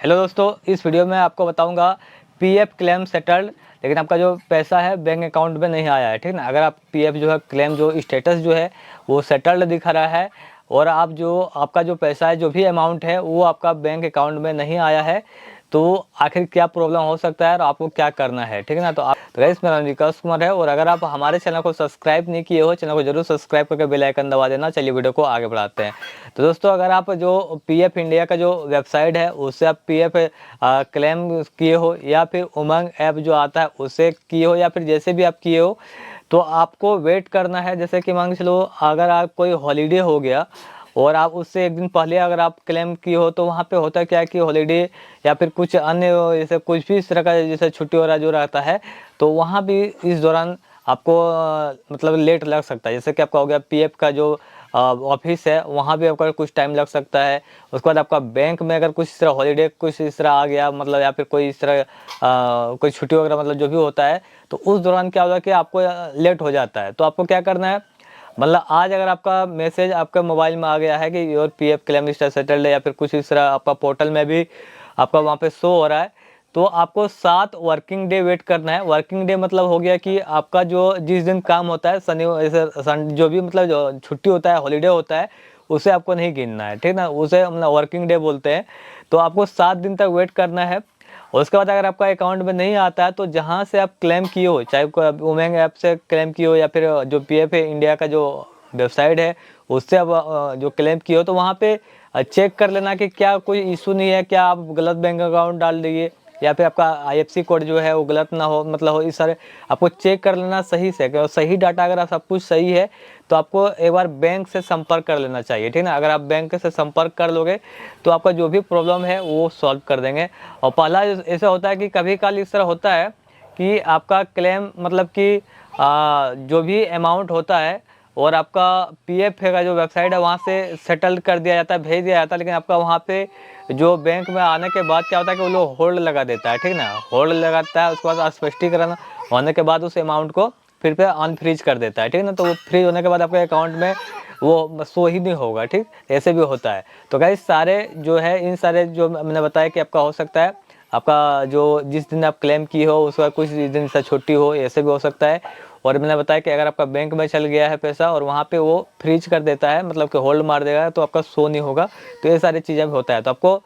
Hello दोस्तों, इस video में आपको बताऊंगा पीएफ क्लेम सेटल्ड, लेकिन आपका जो पैसा है बैंक अकाउंट में नहीं आया है। ठीक ना। अगर आप पीएफ जो है क्लेम जो स्टेटस जो है वो सेटल्ड दिखा रहा है और आप जो आपका जो पैसा है जो भी अमाउंट है वो आपका बैंक अकाउंट में नहीं आया है, तो आखिर क्या प्रॉब्लम हो सकता है और आपको क्या करना है। ठीक है ना। तो गाइस, मेरा नाम विकास कुमार है और अगर आप हमारे चैनल को सब्सक्राइब नहीं किए हो, चैनल को जरूर सब्सक्राइब करके बेल आइकन दबा देना। चलिए वीडियो को आगे बढ़ाते हैं। तो दोस्तों, अगर आप जो पीएफ इंडिया का जो वेबसाइट है उससे आप पीएफ क्लेम किए हो या फिर उमंग ऐप जो आता है उससे किए हो या फिर जैसे भी आप किए हो, तो आपको वेट करना है। जैसे कि मान के चलो, अगर आप कोई हॉलीडे हो गया और आप उससे एक दिन पहले अगर आप क्लेम किए हो, तो वहाँ पे होता क्या है कि हॉलीडे या फिर कुछ अन्य जैसे कुछ भी इस तरह का जैसे छुट्टी वगैरह जो रहता है, तो वहाँ भी इस दौरान आपको मतलब लेट लग सकता है। जैसे कि आपका हो गया पीएफ का जो ऑफिस है, वहाँ भी आपका कुछ टाइम लग सकता है। उसके बाद आपका बैंक में अगर कुछ इस तरह हॉलीडे कुछ इस तरह आ गया, मतलब या फिर कोई इस तरह कोई छुट्टी वगैरह मतलब जो भी होता है, तो उस दौरान क्या होता है कि आपको लेट हो जाता है। तो आपको क्या करना है, मतलब आज अगर आपका मैसेज आपके मोबाइल में आ गया है कि your PF claim status settled है या फिर कुछ इस तरह आपका पोर्टल में भी आपका वहाँ पे शो हो रहा है, तो आपको 7 वर्किंग डे वेट करना है। वर्किंग डे मतलब हो गया कि आपका जो जिस दिन काम होता है, शनि जैसे जो भी मतलब जो छुट्टी होता है, हॉलीडे होता है, उसे आपको नहीं गिनना है। ठीक ना। उसे मतलब वर्किंग डे बोलते हैं। तो आपको 7 दिन तक वेट करना है। और उसके बाद अगर आपका अकाउंट में नहीं आता है, तो जहाँ से आप क्लेम किए हो, चाहे उमंग ऐप से क्लेम किए हो या फिर जो पीएफ इंडिया का जो वेबसाइट है उससे आप जो क्लेम किए हो, तो वहाँ पे चेक कर लेना कि क्या कोई इशू नहीं है, क्या आप गलत बैंक अकाउंट डाल दिए या फिर आपका आईएफएससी कोड जो है वो गलत ना हो, मतलब हो इस सारे आपको चेक कर लेना सही से। अगर सही डाटा अगर आप सब कुछ सही है, तो आपको एक बार बैंक से संपर्क कर लेना चाहिए। ठीक ना। अगर आप बैंक से संपर्क कर लोगे तो आपका जो भी प्रॉब्लम है वो सॉल्व कर देंगे। और पहला ऐसा होता है कि कभी काल इस तरह होता है कि आपका क्लेम मतलब कि जो भी अमाउंट होता है और आपका पीएफ का जो वेबसाइट है वहाँ से सेटल कर दिया जाता है, भेज दिया जाता है, लेकिन आपका वहाँ पे जो बैंक में आने के बाद क्या होता है कि वो लोग होल्ड लगा देता है। ठीक ना। होल्ड लगाता है, उसके बाद स्पष्टीकरण होने के बाद उस अमाउंट को फिर अनफ्रीज कर देता है। ठीक ना। तो वो फ्रीज होने के बाद आपके अकाउंट में वो शो ही नहीं होगा। ठीक, ऐसे भी होता है। तो गाइस, सारे जो है इन सारे जो मैंने बताया कि आपका हो सकता है, आपका जो जिस दिन आप क्लेम की हो उसका कुछ दिन से छुट्टी हो, ऐसे भी हो सकता है। और मैंने बताया कि अगर आपका बैंक में चल गया है पैसा और वहाँ पे वो फ्रीज कर देता है, मतलब कि होल्ड मार देगा, तो आपका शो नहीं होगा। तो ये सारी चीज़ें भी होता है। तो आपको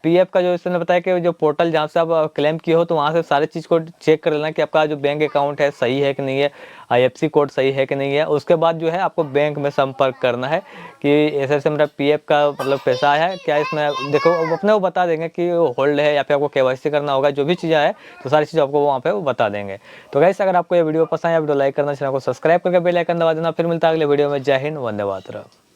पीएफ का जो इसने बताया कि जो पोर्टल जहाँ से आप क्लेम किए हो, तो वहाँ से सारी चीज़ को चेक कर लेना कि आपका जो बैंक अकाउंट है सही है कि नहीं है, आईएफएससी कोड सही है कि नहीं है। उसके बाद जो है आपको बैंक में संपर्क करना है कि ऐसे ऐसे मेरा पीएफ का मतलब पैसा आया है, क्या इसमें देखो अपने वो बता देंगे कि होल्ड है या फिर आपको केवाईसी करना होगा, जो भी चीज़ें है तो सारी चीज़ आपको वहाँ पे वो बता देंगे। तो गाइस, अगर आपको ये वीडियो पसंद है, वीडियो लाइक करना, चैनल को सब्सक्राइब करके बेल आइकन दबा देना। फिर मिलता है अगले वीडियो में। जय हिंद, वंदे मातरम।